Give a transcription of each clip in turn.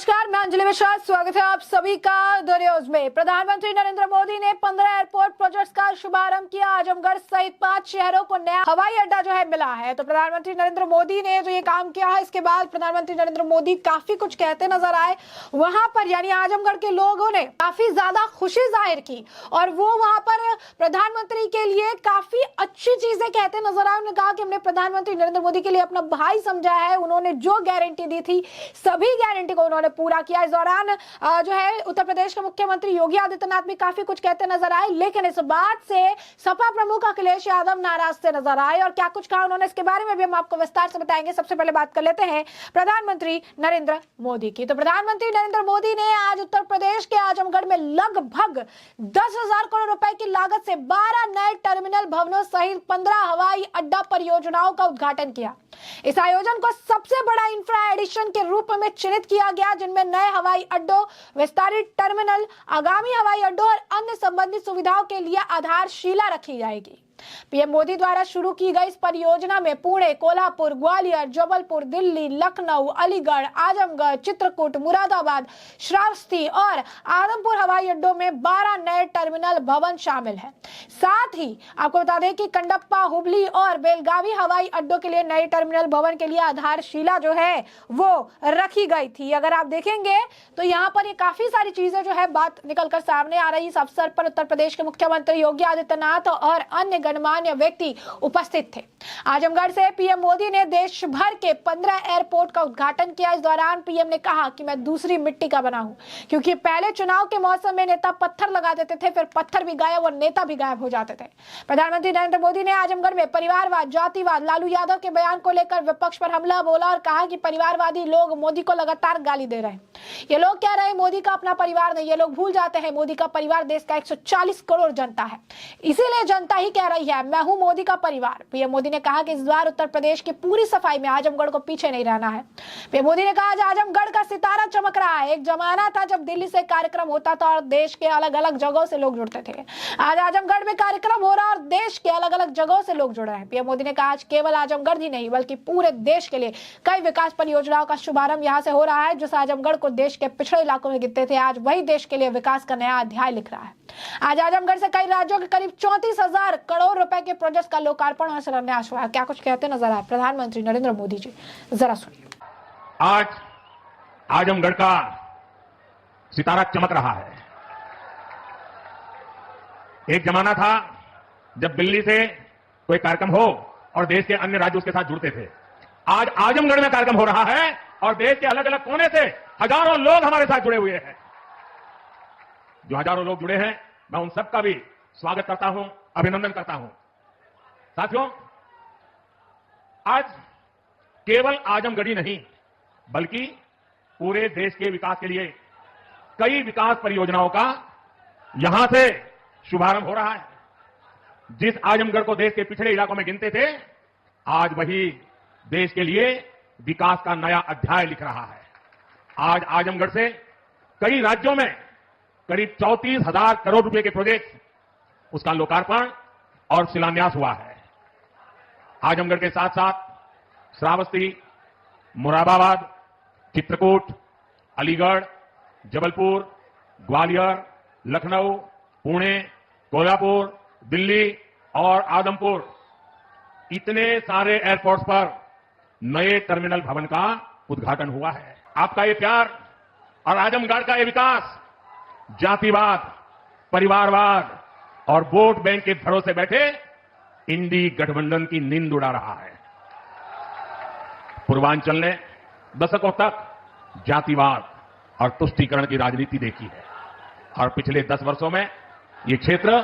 नमस्कार, मैं अंजलि मिश्रा। स्वागत है आप सभी का द न्यूज में। प्रधानमंत्री नरेंद्र मोदी ने 15 एयरपोर्ट प्रोजेक्ट्स का शुभारंभ किया। आजमगढ़ सहित 5 शहरों को नया हवाई अड्डा जो है मिला है। तो प्रधानमंत्री नरेंद्र मोदी ने जो ये काम किया है, इसके बाद प्रधानमंत्री नरेंद्र मोदी काफी कुछ कहते नजर आए वहां पर, यानी आजमगढ़ के लोगों ने काफी ज्यादा खुशी जाहिर की और वो वहां पर प्रधानमंत्री के लिए काफी अच्छी चीजें कहते नजर आए। उन्होंने कहा कि हमने प्रधानमंत्री नरेंद्र मोदी के लिए अपना भाई समझा है। उन्होंने जो गारंटी दी थी सभी गारंटी को उन्होंने पूरा किया। इस दौरान जो है उत्तर प्रदेश के मुख्यमंत्री योगी आदित्यनाथ भी काफी कुछ कहते नजर आए, लेकिन इस बात से सपा प्रमुख अखिलेश यादव नाराज से नजर आए। और क्या कुछ कहा उन्होंने, इसके बारे में भी हम आपको विस्तार से बताएंगे। सबसे पहले बात कर लेते हैं प्रधानमंत्री नरेंद्र मोदी की। तो प्रधानमंत्री नरेंद्र मोदी ने आज उत्तर प्रदेश के आजमगढ़ में लगभग 10,000 करोड़ रुपए की लागत से 12 नए टर्मिनल भवनों सहित 15 हवाई अड्डा परियोजनाओं का उद्घाटन किया। इस आयोजन को सबसे बड़ा इंफ्रा एडिशन के रूप में चिन्हित किया गया, जिनमें नए हवाई अड्डों, विस्तारित टर्मिनल, आगामी हवाई अड्डों और अन्य संबंधित सुविधाओं के लिए आधारशिला रखी जाएगी। पीएम मोदी द्वारा शुरू की गई इस परियोजना में पुणे, कोल्हापुर, ग्वालियर, जबलपुर, दिल्ली, लखनऊ, अलीगढ़, आजमगढ़, चित्रकूट, मुरादाबाद, श्रावस्ती और आदमपुर हवाई अड्डों में 12 नए टर्मिनल भवन शामिल हैं। साथ ही आपको बता दें कि कंडप्पा, हुबली और बेलगावी हवाई अड्डों के लिए नए टर्मिनल भवन के लिए आधारशिला जो है वो रखी गई थी। अगर आप देखेंगे तो यहाँ पर ये काफी सारी चीजें जो है बात निकलकर सामने आ रही। इस अवसर पर उत्तर प्रदेश के मुख्यमंत्री योगी आदित्यनाथ और अन्य गणमान्य व्यक्ति उपस्थित थे। आजमगढ़ से पीएम मोदी ने देश भर के 15 एयरपोर्ट का उद्घाटन किया। इस दौरान पीएम ने कहा कि मैं दूसरी मिट्टी का बना हूं, क्योंकि पहले चुनाव के मौसम में नेता पत्थर लगा देते थे, फिर पत्थर भी गायब और नेता भी गायब हो जाते थे। प्रधानमंत्री नरेंद्र मोदी ने आजमगढ़ में परिवारवाद, जातिवाद, लालू यादव के बयान को लेकर विपक्ष पर हमला बोला और कहा कि परिवारवादी लोग मोदी को लगातार गाली दे रहे हैं। ये लोग कह रहे हैं मोदी का अपना परिवार नहीं। ये लोग भूल जाते हैं मोदी का परिवार देश का 140 करोड़ जनता है, इसीलिए जनता ही कह रही है मैं हूं मोदी का परिवार। पीएम मोदी ने कहा कि इस बार उत्तर प्रदेश की पूरी सफाई में आजमगढ़ को पीछे नहीं रहना है। पीएम मोदी ने कहा आज आजमगढ़ का सितारा चमक रहा है। एक जमाना था जब दिल्ली से कार्यक्रम होता था और देश के अलग अलग जगहों से लोग जुड़ते थे। आज आजमगढ़ में कार्यक्रम हो रहा है और देश के अलग अलग जगहों से लोग जुड़ रहे हैं। पीएम मोदी ने कहा आज केवल आजमगढ़ ही नहीं बल्कि पूरे देश के लिए कई विकास परियोजनाओं का शुभारंभ यहाँ से हो रहा है। जिस आजमगढ़ को देश के पिछड़े इलाकों में गिनते थे, आज वही देश के लिए विकास का नया अध्याय लिख रहा है। आज आजमगढ़ से कई राज्यों के करीब 34,000 करोड़ रुपए के प्रोजेक्ट का लोकार्पण और शिलान्यास हुआ है। क्या कुछ कहते नजर आए प्रधानमंत्री नरेंद्र मोदी जी, जरा सुनिए। आज आजमगढ़ का सितारा चमक रहा है। एक जमाना था जब दिल्ली से कोई कार्यक्रम हो और देश के अन्य राज्यों के साथ जुड़ते थे। आज आजमगढ़ में कार्यक्रम हो रहा है और देश के अलग अलग कोने से हजारों लोग हमारे साथ जुड़े हुए हैं। जो हजारों लोग जुड़े हैं, मैं उन सबका भी स्वागत करता हूं, अभिनंदन करता हूं। साथियों, आज केवल आजमगढ़ ही नहीं बल्कि पूरे देश के विकास के लिए कई विकास परियोजनाओं का यहां से शुभारंभ हो रहा है। जिस आजमगढ़ को देश के पिछड़े इलाकों में गिनते थे, आज वही देश के लिए विकास का नया अध्याय लिख रहा है। आज आजमगढ़ से कई राज्यों में करीब 34,000 करोड़ रुपए के प्रोजेक्ट, उसका लोकार्पण और शिलान्यास हुआ है। आजमगढ़ के साथ साथ श्रावस्ती, मुरादाबाद, चित्रकूट, अलीगढ़, जबलपुर, ग्वालियर, लखनऊ, पुणे, कोल्हापुर, दिल्ली और आदमपुर, इतने सारे एयरपोर्ट्स पर नए टर्मिनल भवन का उद्घाटन हुआ है। आपका ये प्यार और आजमगढ़ का ये विकास जातिवाद, परिवारवाद और वोट बैंक के भरोसे बैठे इंडी गठबंधन की नींद उड़ा रहा है। पूर्वांचल ने दशकों तक जातिवाद और तुष्टीकरण की राजनीति देखी है और पिछले 10 वर्षों में यह क्षेत्र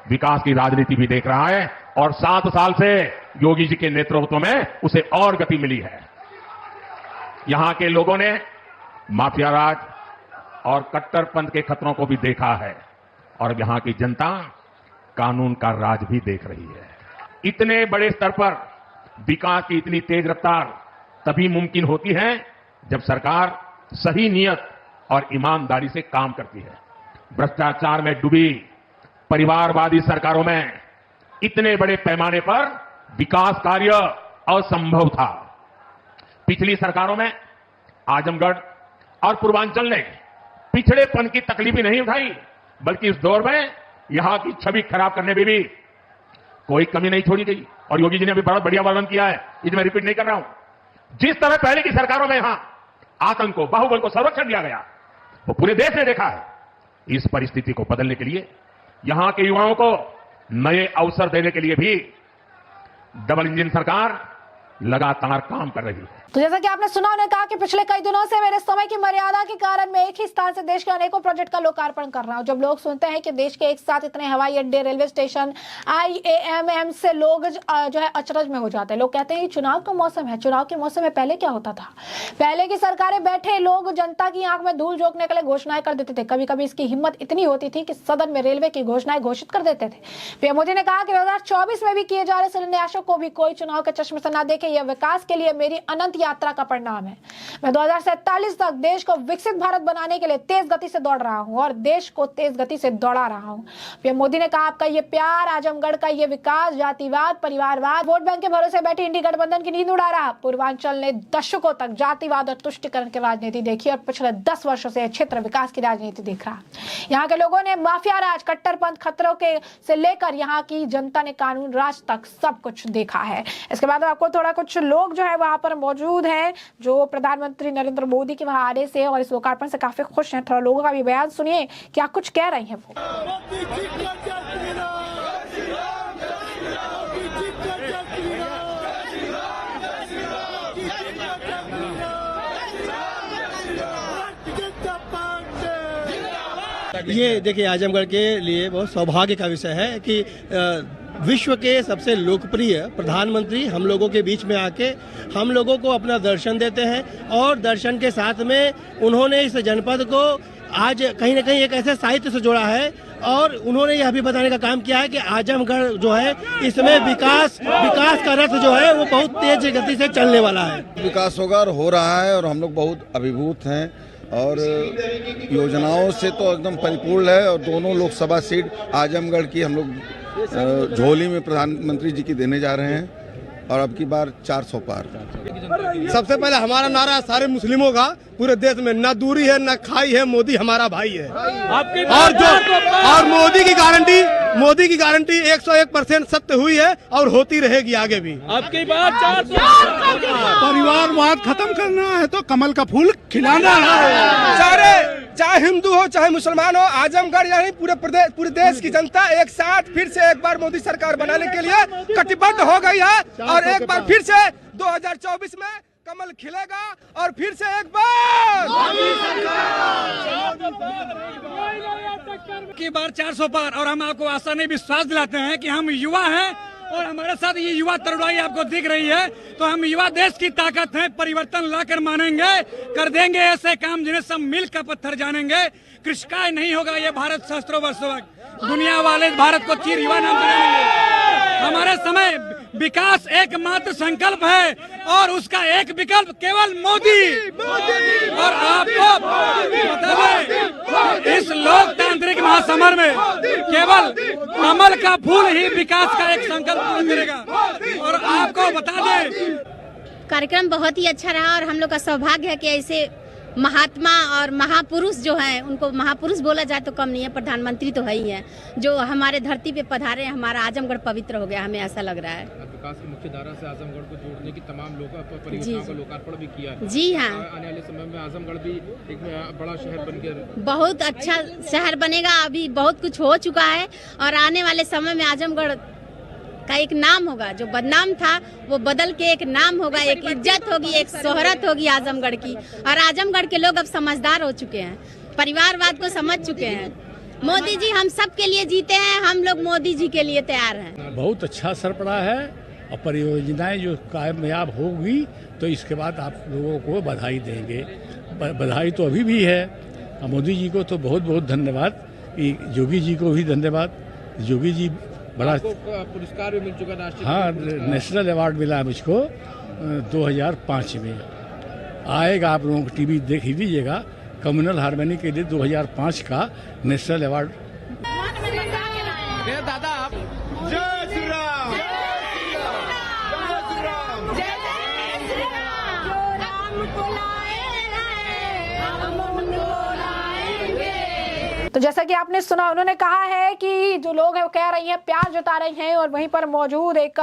विकास की राजनीति भी देख रहा है और 7 साल से योगी जी के नेतृत्व में उसे और गति मिली है। यहां के लोगों ने माफिया राज और कट्टरपंथ के खतरों को भी देखा है और यहां की जनता कानून का राज भी देख रही है। इतने बड़े स्तर पर विकास की इतनी तेज रफ्तार तभी मुमकिन होती है जब सरकार सही नियत और ईमानदारी से काम करती है। भ्रष्टाचार में डूबी परिवारवादी सरकारों में इतने बड़े पैमाने पर विकास कार्य असंभव था। पिछली सरकारों में आजमगढ़ और पूर्वांचल ने पिछड़ेपन की तकलीफ ही नहीं उठाई, बल्कि इस दौर में यहां की छवि खराब करने में भी कोई कमी नहीं छोड़ी गई। और योगी जी ने भी बहुत बढ़िया वर्णन किया है, इसे मैं रिपीट नहीं कर रहा हूं। जिस तरह पहले की सरकारों में यहां आतंक को, बाहुबल को संरक्षण दिया गया, वो पूरे देश ने देखा है। इस परिस्थिति को बदलने के लिए, यहां के युवाओं को नए अवसर देने के लिए भी डबल इंजन सरकार लगातार काम कर रही है। तो जैसा कि आपने सुना, उन्होंने कहा कि पिछले कई दिनों से मेरे समय की मर्यादा के कारण मैं एक ही स्थान से देश के अनेकों प्रोजेक्ट का लोकार्पण कर रहा हूं। जब लोग सुनते हैं कि देश के एक साथ इतने हवाई अड्डे, रेलवे स्टेशन, IAM से लोग जो है अचरज में हो जाते हैं। लोग कहते हैं चुनाव का मौसम है। चुनाव के मौसम में पहले क्या होता था? पहले की सरकारें बैठे लोग जनता की आंख में धूल झोंकने के लिए घोषणाएं कर देते थे। कभी कभी इसकी हिम्मत इतनी होती थी कि सदन में रेलवे की घोषणाएं घोषित कर देते थे। पीएम मोदी ने कहा कि 2024 में भी किए जा रहे शिलान्यासों को भी कोई चुनाव के चश्मे से न देखे। यह विकास के लिए मेरी अनंत यात्रा का परिणाम है। मैं 2047 तक देश को विकसित भारत बनाने के लिए तेज गति से दौड़ रहा हूं और देश को तेज गति से दौड़ा रहा हूं। पीएम मोदी ने कहा, आपका ये प्यार, आजमगढ़ का ये विकास, जातिवाद, परिवारवाद, वोट बैंक के भरोसे बैठी इंडी गठबंधन की नींद उड़ा रहा। पूर्वांचल ने दशकों तक जातिवाद और तुष्टिकरण की राजनीति देखी और पिछले 10 वर्षों से क्षेत्र विकास की राजनीति देख रहा। यहाँ के लोगों ने माफिया राज, कट्टरपंथ, खतरों के से लेकर यहाँ की जनता ने कानून राज तक सब कुछ देखा है। इसके बाद आपको थोड़ा कुछ लोग जो है वहां पर मौजूद हैं जो प्रधानमंत्री नरेंद्र मोदी के वहां आने से और इस लोकार्पण से काफी खुश हैं। थोड़ा लोगों का भी बयान सुनिए, क्या कुछ कह रही हैं वो। ये देखिए, आजमगढ़ के लिए बहुत सौभाग्य का विषय है कि विश्व के सबसे लोकप्रिय प्रधानमंत्री हम लोगों के बीच में आके हम लोगों को अपना दर्शन देते हैं और दर्शन के साथ में उन्होंने इस जनपद को आज कहीं न कहीं एक ऐसे साहित्य से जोड़ा है और उन्होंने यह भी बताने का काम किया है कि आजमगढ़ जो है इसमें विकास का रथ जो है वो बहुत तेज गति से चलने वाला है। विकास होगा और हो रहा है और हम लोग बहुत अभिभूत हैं और योजनाओं से तो एकदम परिपूर्ण है। और दोनों लोकसभा सीट आजमगढ़ की हम लोग झोली में प्रधानमंत्री जी की देने जा रहे हैं और अब की बार 400 पार। सबसे पहले हमारा नारा सारे मुस्लिमों का पूरे देश में, न दूरी है न खाई है, मोदी हमारा भाई है। और मोदी की गारंटी 101% सत्य हुई है और होती रहेगी आगे भी। आपकी बात 400 परिवारवाद खत्म करना है तो कमल का फूल खिलाना है। सारे, चाहे हिंदू हो चाहे मुसलमान हो, आजमगढ़ यानी पूरे देश की जनता एक साथ फिर से एक बार मोदी सरकार बनाने के लिए कटिबद्ध हो गई है और एक बार फिर से 2024 में कमल खिलेगा और फिर से एक बार की बार 400 पार। और हम आपको आशा नहीं विश्वास दिलाते हैं कि हम युवा हैं और हमारे साथ ये युवा तरुणाई आपको दिख रही है, तो हम युवा देश की ताकत हैं। परिवर्तन लाकर मानेंगे, कर देंगे ऐसे काम जिन्हें सब मिल का पत्थर जानेंगे। कृषकाय नहीं होगा ये भारत सहस्त्रों वर्षों तक, दुनिया वाले भारत को चीर युवा नाम बनाएंगे। हमारे समय विकास एकमात्र संकल्प है और उसका एक विकल्प केवल मोदी। और आपको बता दें, इस लोकतांत्रिक महासमर में केवल कमल का फूल ही विकास का एक संकल्प पूरा करेगा। और आपको बता दें, कार्यक्रम बहुत ही अच्छा रहा और हम लोग का सौभाग्य है कि ऐसे महात्मा और महापुरुष जो हैं, उनको महापुरुष बोला जाए तो कम नहीं है, प्रधानमंत्री तो है ही है, जो हमारे धरती पे पधारे। हमारा आजमगढ़ पवित्र हो गया, हमें ऐसा लग रहा है। विकास की मुख्य धारा से आजमगढ़ को जोड़ने की तमाम परियोजनाओं का लोकार्पण भी किया है। जी हाँ, आने वाले समय में आजमगढ़ भी एक बड़ा शहर बन गया, बहुत अच्छा शहर बनेगा। अभी बहुत कुछ हो चुका है और आने वाले समय में आजमगढ़ का एक नाम होगा, जो बदनाम था वो बदल के एक नाम होगा, एक इज्जत होगी, एक शोहरत होगी आजमगढ़ की। और आजमगढ़ के लोग अब समझदार हो चुके हैं, परिवारवाद को समझ चुके हैं। मोदी जी हम सब के लिए जीते हैं, हम लोग मोदी जी के लिए तैयार हैं। बहुत अच्छा असर पड़ा है और परियोजनाएं जो कामयाब होगी तो इसके बाद आप लोगों को बधाई देंगे। बधाई तो अभी भी है। मोदी जी को तो बहुत बहुत धन्यवाद, योगी जी को भी धन्यवाद। योगी जी बड़ा पुरस्कार भी मिल चुका है। हाँ, नेशनल अवार्ड मिला है मुझको 2005 में। आएगा, आप लोगों को टीवी देख ही लीजिएगा, कम्युनल हार्मनी के लिए 2005 का नेशनल अवार्ड। दादा आप जय श्री राम, राम को लाए हैं तो जैसा कि आपने सुना, उन्होंने कहा है कि जो लोग हैं वो कह रही हैं, प्यार जता रही हैं, और वहीं पर मौजूद एक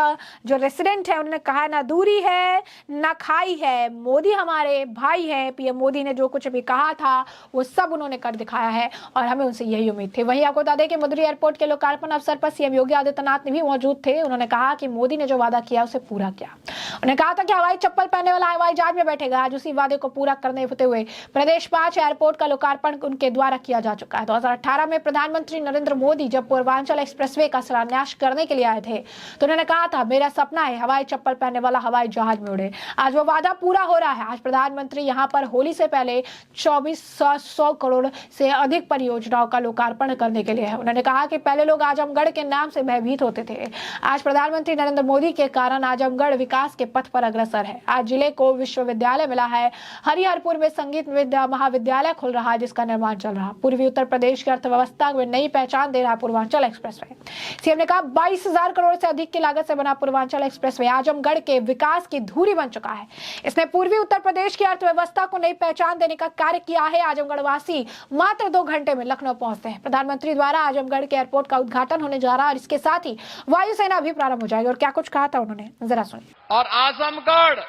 जो रेसिडेंट है उन्होंने कहा ना दूरी है ना खाई है, मोदी हमारे भाई हैं। पीएम मोदी ने जो कुछ भी कहा था वो सब उन्होंने कर दिखाया है और हमें उनसे यही उम्मीद थी। वहीं आपको बता दें कि मदुरई एयरपोर्ट के लोकार्पण अवसर पर सीएम योगी आदित्यनाथ ने भी मौजूद थे। उन्होंने कहा कि मोदी ने जो वादा किया उसे पूरा किया। उन्होंने कहा था कि हवाई चप्पल पहनने वाला हवाई जहाज में बैठेगा। आज उसी वादे को पूरा करने होते हुए प्रदेश 5 एयरपोर्ट का लोकार्पण उनके द्वारा किया जा चुका है। 2018 में प्रधानमंत्री नरेंद्र मोदी जब पूर्वांचल एक्सप्रेसवे का शिलान्यास करने के लिए आए थे तो उन्होंने कहा था, मेरा सपना है हवाई चप्पल पहनने वाला हवाई जहाज में उड़े। आज वो वादा पूरा हो रहा है। आज प्रधानमंत्री यहाँ पर होली से पहले 2400 करोड़ से अधिक परियोजनाओं का लोकार्पण करने के लिए है। उन्होंने कहा कि पहले लोग आजमगढ़ के नाम से भयभीत होते थे। आज प्रधानमंत्री नरेंद्र मोदी के कारण आजमगढ़ विकास के पथ पर अग्रसर है। आज जिले को विश्वविद्यालय मिला है। हरिहरपुर में संगीत महाविद्यालय खुल रहा है जिसका निर्माण चल रहा है। पूर्वी उत्तर प्रदेश की अर्थव्यवस्था में नई पहचान दे रहा है पूर्वांचल एक्सप्रेसवे। सीएम ने कहा 22,000 करोड़ से अधिक की लागत से बना पूर्वांचल एक्सप्रेसवे आजमगढ़ के विकास की धुरी बन चुका है। इसने पूर्वी उत्तर प्रदेश की अर्थव्यवस्था को नई पहचान देने का कार्य किया है। आजमगढ़ वासी मात्र 2 घंटे में लखनऊ पहुंचते हैं। प्रधानमंत्री द्वारा आजमगढ़ के एयरपोर्ट का उद्घाटन होने जा रहा है और इसके साथ ही वायुसेना भी प्रारंभ हो जाएगी। और क्या कुछ कहा था उन्होंने, जरा सुनिए। और आजमगढ़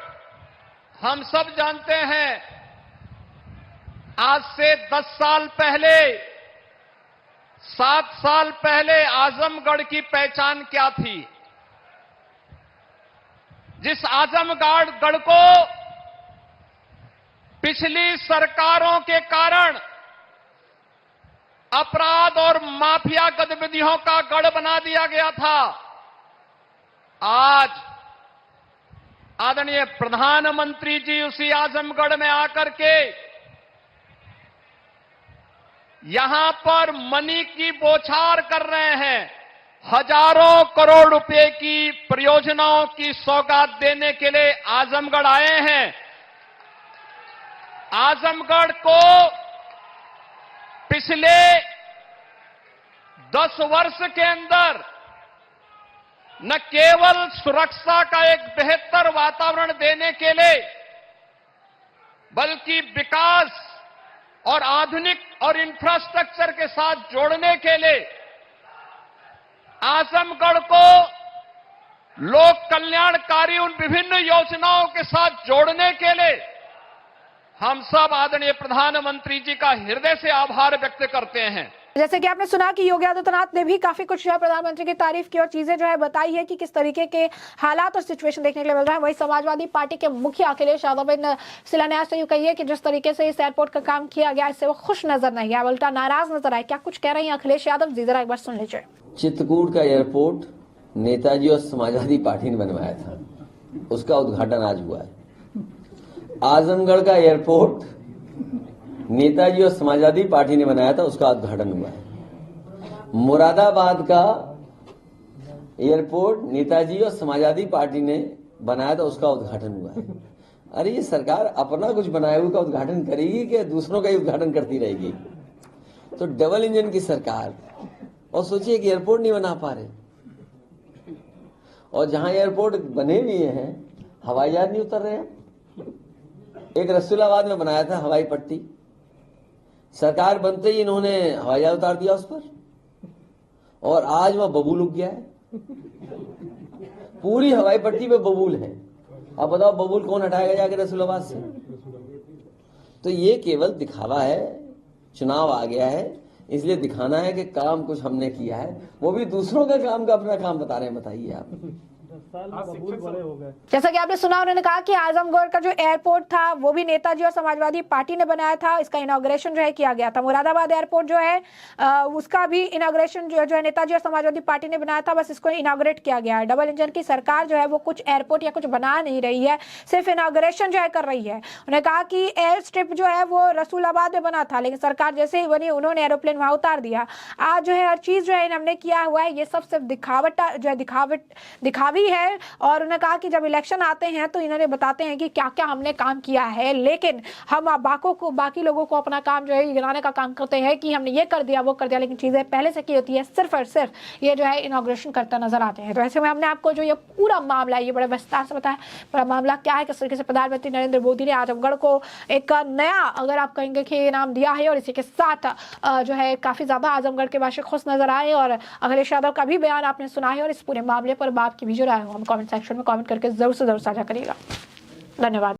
हम सब जानते हैं, आज से 10 साल पहले, 7 साल पहले आजमगढ़ की पहचान क्या थी। जिस आजमगढ़ को पिछली सरकारों के कारण अपराध और माफिया गतिविधियों का गढ़ बना दिया गया था, आज आदरणीय प्रधानमंत्री जी उसी आजमगढ़ में आकर के यहां पर मनी की बौछार कर रहे हैं। हजारों करोड़ रुपए की परियोजनाओं की सौगात देने के लिए आजमगढ़ आए हैं। आजमगढ़ को पिछले 10 वर्ष के अंदर न केवल सुरक्षा का एक बेहतर वातावरण देने के लिए बल्कि विकास और आधुनिक और इंफ्रास्ट्रक्चर के साथ जोड़ने के लिए आजमगढ़ को लोक कल्याणकारी उन विभिन्न योजनाओं के साथ जोड़ने के लिए हम सब आदरणीय प्रधानमंत्री जी का हृदय से आभार व्यक्त करते हैं। जैसे कि आपने सुना कि योगी आदित्यनाथ ने भी काफी कुछ जो है प्रधानमंत्री की तारीफ की और चीजें जो है बताई है कि किस तरीके के हालात और सिचुएशन देखने के लिए मिल रहा है। वही समाजवादी पार्टी के मुखिया अखिलेश यादव ने शिलान्यास से यूं कही है कि जिस तरीके से इस एयरपोर्ट का काम किया गया इससे वो खुश नजर नहीं आया, उल्टा नाराज नजर आए। क्या कुछ कह रही है अखिलेश यादव, जी जरा एक बार सुन लीजिए। चित्रकूट का एयरपोर्ट नेताजी और समाजवादी पार्टी ने बनवाया था, उसका उद्घाटन आज हुआ है। आजमगढ़ का एयरपोर्ट नेताजी और समाजवादी पार्टी ने बनाया था, उसका उद्घाटन हुआ है। मुरादाबाद का एयरपोर्ट नेताजी और समाजवादी पार्टी ने बनाया था, उसका उद्घाटन हुआ है। अरे ये सरकार अपना कुछ बनाए हुए का उद्घाटन करेगी कि दूसरों का ही उद्घाटन करती रहेगी? तो डबल इंजन की सरकार, और सोचिए कि एयरपोर्ट नहीं बना पा रहे, और जहां एयरपोर्ट बने भी हैं हवाई जहाज नहीं उतर रहे हैं। एक रसूलाबाद में बनाया था हवाई पट्टी, सरकार बनते ही इन्होंने हवाई जहाज उतार दिया उस पर, और आज वह बबूल उग गया है। पूरी हवाई पट्टी पे बबूल है। अब बताओ बबूल कौन हटाएगा जाके रसूलाबाद से? तो ये केवल दिखावा है, चुनाव आ गया है इसलिए दिखाना है कि काम कुछ हमने किया है, वो भी दूसरों का काम का अपना काम बता रहे हैं। बताइए आप, जैसा कि आपने सुना, उन्होंने कहा कि आजमगढ़ का जो एयरपोर्ट था वो भी नेताजी और समाजवादी पार्टी ने बनाया था, इसका इनॉग्रेशन जो है किया गया था। मुरादाबाद एयरपोर्ट जो है उसका भी इनॉग्रेशन जो है नेताजी और समाजवादी पार्टी ने बनाया था, बस इसको इनॉग्रेट किया गया है। डबल इंजन की सरकार जो है वो कुछ एयरपोर्ट या कुछ बना नहीं रही है, सिर्फ इनॉग्रेशन जो है कर रही है। उन्होंने कहा कि एयर स्ट्रिप जो है वो रसूलाबाद में बना था, लेकिन सरकार जैसे ही बनी उन्होंने एरोप्लेन वहां उतार दिया। आज जो है हर चीज जो है हमने किया हुआ है, ये सब सिर्फ दिखावट जो है दिखावी है और उन्होंने कहा कि जब इलेक्शन आते हैं तो इन्होंने बताते हैं कि क्या क्या हमने काम किया है, लेकिन हम बाकी लोगों को अपना काम जो है गिनाने का काम करते हैं कि हमने ये कर दिया वो कर दिया, लेकिन चीजें पहले से की होती है, सिर्फ और सिर्फ ये जो है इनॉग्रेशन करता नजर आते हैं। तो ऐसे में हमने आपको जो ये पूरा मामला है ये बड़े विस्तार से बताया, पूरा मामला क्या है, किस तरीके से प्रधानमंत्री नरेंद्र मोदी ने आजमगढ़ को एक नया, अगर आप कहेंगे कि इनाम दिया है, और इसी के साथ जो है काफी ज्यादा आजमगढ़ के वासी खुश नजर आए। और अखिलेश यादव का भी बयान आपने सुना है, और इस पूरे मामले पर आपकी भी जो राय हो हम कमेंट सेक्शन में कमेंट करके जरूर से जरूर साझा करिएगा। धन्यवाद।